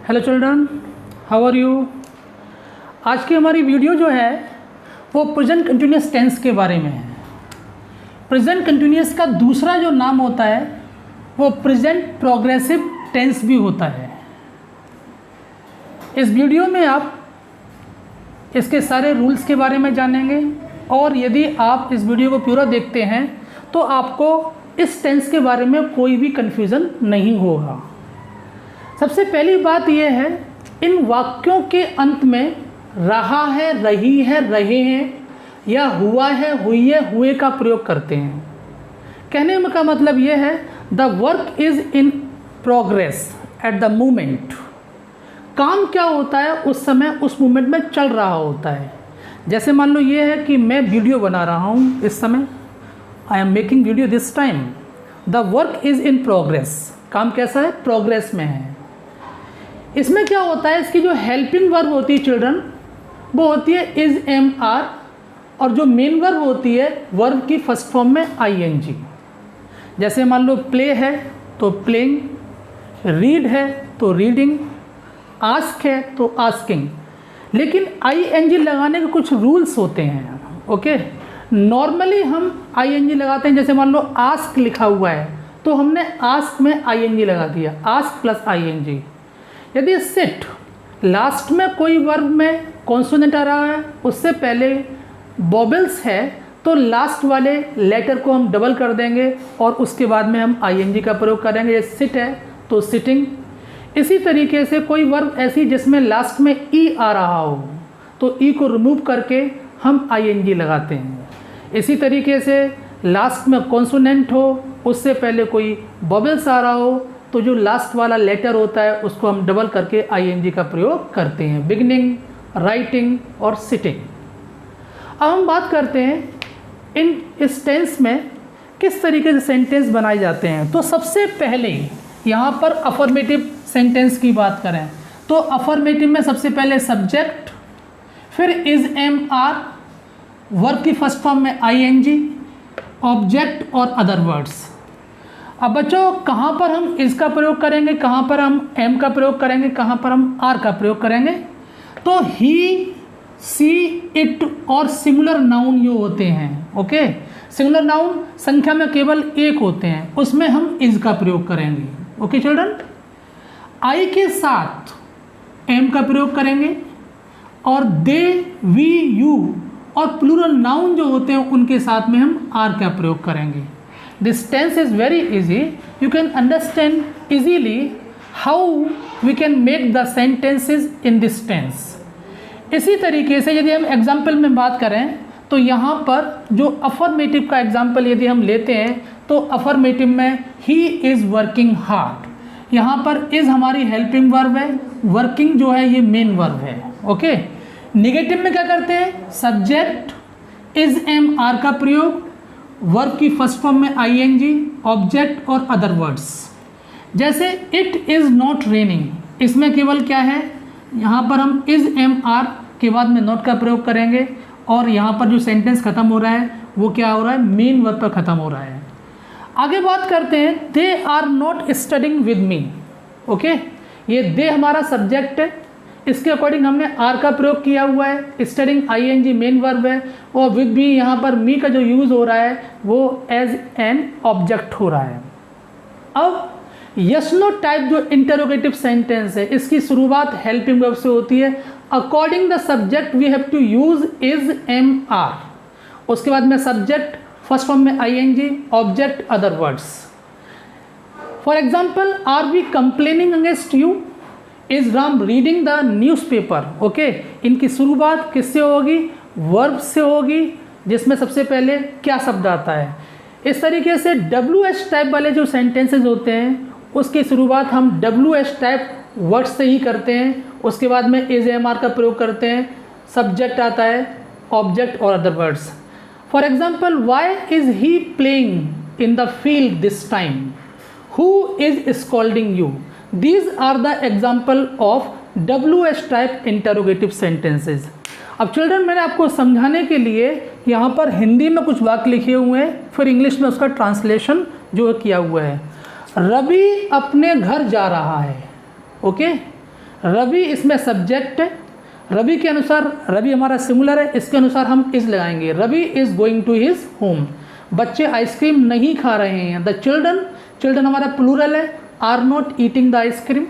Hello children, how are you. आज की हमारी वीडियो जो है वो प्रेजेंट कंटिन्यूअस टेंस के बारे में है। प्रेजेंट कंटिन्यूअस का दूसरा जो नाम होता है वो प्रेजेंट प्रोग्रेसिव टेंस भी होता है। इस वीडियो में आप इसके सारे रूल्स के बारे में जानेंगे और यदि आप इस वीडियो को पूरा देखते हैं तो आपको इस टेंस के बारे में कोई भी कन्फ्यूज़न नहीं होगा। सबसे पहली बात यह है, इन वाक्यों के अंत में रहा है, रही है, रहे हैं या हुआ है, हुई है, हुए का प्रयोग करते हैं। कहने का मतलब यह है the work is in progress at the moment. काम क्या होता है उस समय, उस मोमेंट में चल रहा होता है। जैसे मान लो ये है कि मैं वीडियो बना रहा हूँ इस समय, I am making video this time. The work is in progress. काम कैसा है? प्रोग्रेस में है। इसमें क्या होता है, इसकी जो हेल्पिंग वर्ब होती है चिल्ड्रन, वो होती है इज़, एम, आर, और जो मेन वर्ब होती है वर्ब की फर्स्ट फॉर्म में आईएनजी। जैसे मान लो प्ले है तो प्लेइंग, रीड है तो रीडिंग, आस्क है तो आस्किंग। लेकिन आईएनजी लगाने के कुछ रूल्स होते हैं। ओके, नॉर्मली हम आईएनजी लगाते हैं। जैसे मान लो आस्क लिखा हुआ है तो हमने आस्क में आईएनजी लगा दिया, आस्क प्लस आईएनजी। यदि सिट लास्ट में कोई वर्ब में कॉन्सोनेंट आ रहा है, उससे पहले वोवेल्स है, तो लास्ट वाले लेटर को हम डबल कर देंगे और उसके बाद में हम आईएनजी का प्रयोग करेंगे। जैसे सिट है तो सिटिंग। इसी तरीके से कोई वर्ब ऐसी जिसमें लास्ट में ई आ रहा हो तो ई को रिमूव करके हम आईएनजी लगाते हैं। इसी तरीके से लास्ट में कॉन्सोनेंट हो, उससे पहले कोई वोवेल्स आ रहा हो, तो जो लास्ट वाला लेटर होता है उसको हम डबल करके आईएनजी का प्रयोग करते हैं। बिगनिंग, राइटिंग और सिटिंग। अब हम बात करते हैं इस टेंस में किस तरीके से सेंटेंस बनाए जाते हैं। तो सबसे पहले यहाँ पर अफर्मेटिव सेंटेंस की बात करें तो अफर्मेटिव में सबसे पहले सब्जेक्ट, फिर इज़, एम, आर, वर्ब की फर्स्ट फॉर्म में आईएनजी, ऑब्जेक्ट और अदर वर्ड्स। अब बच्चों कहाँ पर हम इसका प्रयोग करेंगे, कहाँ पर हम एम का प्रयोग करेंगे, कहाँ पर हम आर का प्रयोग करेंगे। तो ही, सी, इट और सिंगुलर नाउन जो होते हैं, ओके, सिंगुलर नाउन संख्या में केवल एक होते हैं, उसमें हम इज का प्रयोग करेंगे। ओके चिल्ड्रन, आई के साथ एम का प्रयोग करेंगे और दे, वी, यू और प्लूरल नाउन जो होते हैं उनके साथ में हम आर का प्रयोग करेंगे। This tense is very easy. You can understand easily how we can make the sentences in this tense. इसी तरीके से यदि हम एग्जाम्पल में बात करें तो यहाँ पर जो अफर्मेटिव का एग्जाम्पल यदि हम लेते हैं तो अफर्मेटिव में ही इज़ वर्किंग हार्ड। यहाँ पर इज़ हमारी हेल्पिंग वर्ब है, वर्किंग जो है ये मेन वर्ब है। ओके, निगेटिव में क्या करते हैं, सब्जेक्ट, इज़, एम, आर का प्रयोग, वर्ब की फर्स्ट फॉर्म में आईएनजी, ऑब्जेक्ट और अदर वर्ड्स। जैसे इट इज़ नॉट रेनिंग, इसमें केवल क्या है, यहाँ पर हम इज़, एम, आर के बाद में नॉट का प्रयोग करेंगे और यहाँ पर जो सेंटेंस खत्म हो रहा है वो क्या हो रहा है, मेन वर्ब पर खत्म हो रहा है। आगे बात करते हैं, they are not studying with me. Okay, ये दे हमारा सब्जेक्ट है, इसके अकॉर्डिंग हमने आर का प्रयोग किया हुआ है। स्टडिंग आईएनजी मेन वर्ब है और विद मी यहाँ पर मी का जो यूज़ हो रहा है वो एज एन ऑब्जेक्ट हो रहा है। अब यस नो टाइप जो इंटरोगेटिव सेंटेंस है इसकी शुरुआत हेल्पिंग वर्ब से होती है। According the subject we have to use is, am, are. उसके बाद में सब्जेक्ट फर्स्ट फॉर्म में ING, object, other words. For example, are we complaining against you, is Ram reading the newspaper. Okay, इनकी शुरुआत किससे होगी, वर्ब से होगी, जिसमें सबसे पहले क्या शब्द आता है। इस तरीके से WH टाइप वाले जो सेंटेंसेस होते हैं उसकी शुरुआत हम WH टाइप वर्ड से ही करते हैं। उसके बाद में इज, एम, आर का प्रयोग करते हैं, सब्जेक्ट आता है, ऑब्जेक्ट और other words. For example, why is he playing in the field this time, who is scolding you. These are the example of WH type interrogative sentences. अब children मैंने आपको समझाने के लिए यहाँ पर हिंदी में कुछ वाक्य लिखे हुए हैं, फिर इंग्लिश में उसका ट्रांसलेशन जो किया हुआ है। रवि अपने घर जा रहा है। ओके, रवि इसमें सब्जेक्ट है, रवि के अनुसार रवि हमारा सिंगुलर है, इसके अनुसार हम इज लगाएंगे। Ravi is going to his home. बच्चे आइसक्रीम नहीं खा रहे हैं। द चिल्ड्रन, चिल्ड्रन हमारा प्लूरल है, are not eating the ice cream.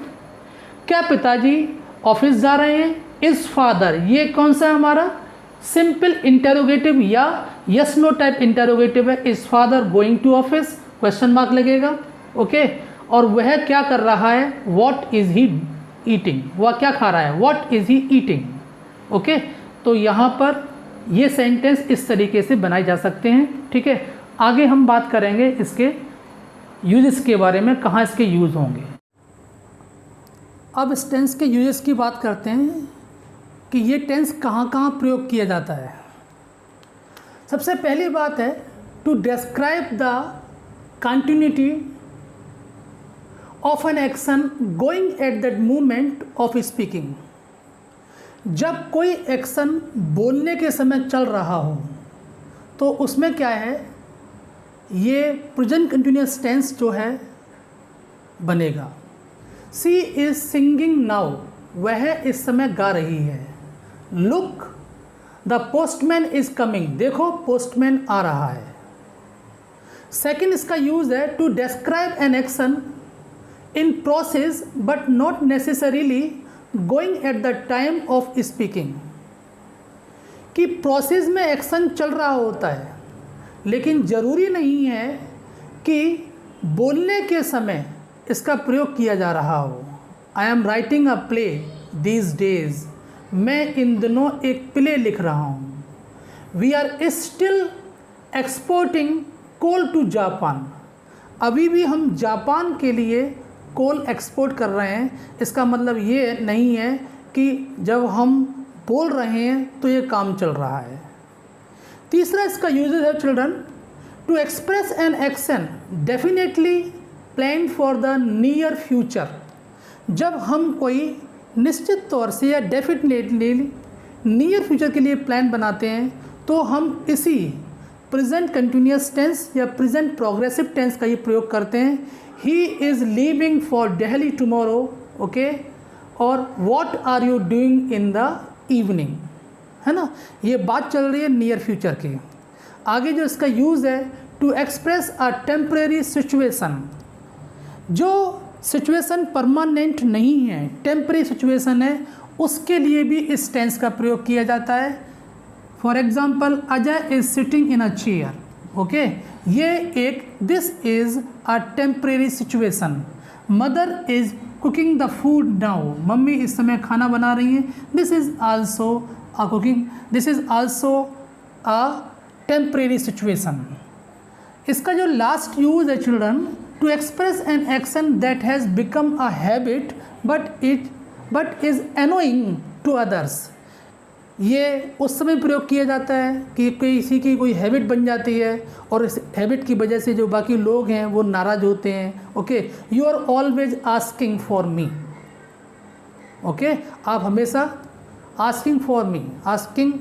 क्या पिताजी ऑफिस जा रहे हैं? इज फादर, ये कौन सा है हमारा सिंपल इंटेरोगेटिव या यस नो टाइप इंटेरोगेटिव है। Is father going to office, question mark लगेगा। ओके, और वह क्या कर रहा है? व्हाट इज ही ईटिंग, वह क्या खा रहा है? What is he eating. Okay, तो यहाँ पर ये सेंटेंस इस तरीके से बनाए जा सकते हैं। ठीक है, आगे हम बात करेंगे इसके यूजेस के बारे में, कहाँ इसके यूज़ होंगे। अब इस टेंस के यूजेस की बात करते हैं कि ये टेंस कहाँ कहाँ प्रयोग किया जाता है। सबसे पहली बात है to describe the continuity of an action going at that moment of speaking. जब कोई एक्शन बोलने के समय चल रहा हो तो उसमें क्या है, ये प्रेजेंट कंटिन्यूअस टेंस जो है बनेगा। सी इज सिंगिंग नाउ, वह इस समय गा रही है। Look the postman is coming, देखो पोस्टमैन आ रहा है। सेकेंड इसका यूज है to describe an action in process but not necessarily going at the time of speaking. कि प्रोसेस में एक्शन चल रहा होता है लेकिन ज़रूरी नहीं है कि बोलने के समय इसका प्रयोग किया जा रहा हो। I am writing a play these days, मैं इन दिनों एक प्ले लिख रहा हूँ। We are still exporting coal to Japan, अभी भी हम जापान के लिए कोल एक्सपोर्ट कर रहे हैं। इसका मतलब ये नहीं है कि जब हम बोल रहे हैं तो ये काम चल रहा है। तीसरा इसका यूजेज है children to express an action definitely plan for the near future. जब हम कोई निश्चित तौर से या डेफिनेटली नियर फ्यूचर के लिए प्लान बनाते हैं तो हम इसी प्रेजेंट कंटिन्यूअस टेंस या प्रेजेंट प्रोग्रेसिव टेंस का ये प्रयोग करते हैं। He is leaving for Delhi tomorrow, okay, और what are you doing in the evening, है ना। ये बात चल रही है नियर फ्यूचर की। आगे जो इसका यूज़ है to express a temporary situation, जो सिचुएशन परमानेंट नहीं है, टेम्परेरी सिचुएशन है, उसके लिए भी इस टेंस का प्रयोग किया जाता है। For example Ajay is sitting in a chair, okay, ये एक this is a temporary situation. Mother is cooking the food now, mummy इस समय खाना बना रही हैं। This is also a cooking, this is also a temporary situation. इसका जो लास्ट यूज है children to express an action that has become a habit but is annoying to others. ये उस समय प्रयोग किया जाता है कि किसी की कोई हैबिट बन जाती है और इस हैबिट की वजह से जो बाकी लोग हैं वो नाराज़ होते हैं। Okay, you are always asking for me, okay, आप हमेशा asking for me, asking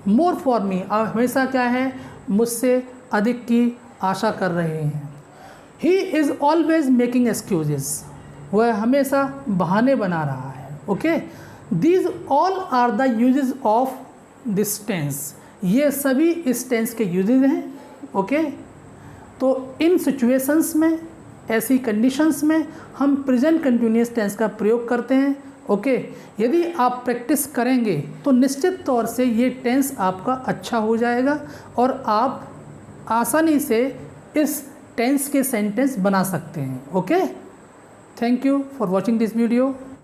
more for me, आप हमेशा क्या है, मुझसे अधिक की आशा कर रहे हैं। He is always making excuses, वह हमेशा बहाने बना रहा है। Okay, These all are the uses of this tense, ये सभी इस टेंस के यूजेज हैं। ओके, तो इन सिचुएशंस में, ऐसी कंडीशंस में हम प्रेजेंट कंटिन्यूअस टेंस का प्रयोग करते हैं। ओके, यदि आप प्रैक्टिस करेंगे तो निश्चित तौर से ये टेंस आपका अच्छा हो जाएगा और आप आसानी से इस टेंस के सेंटेंस बना सकते हैं। Okay, thank you for watching this video.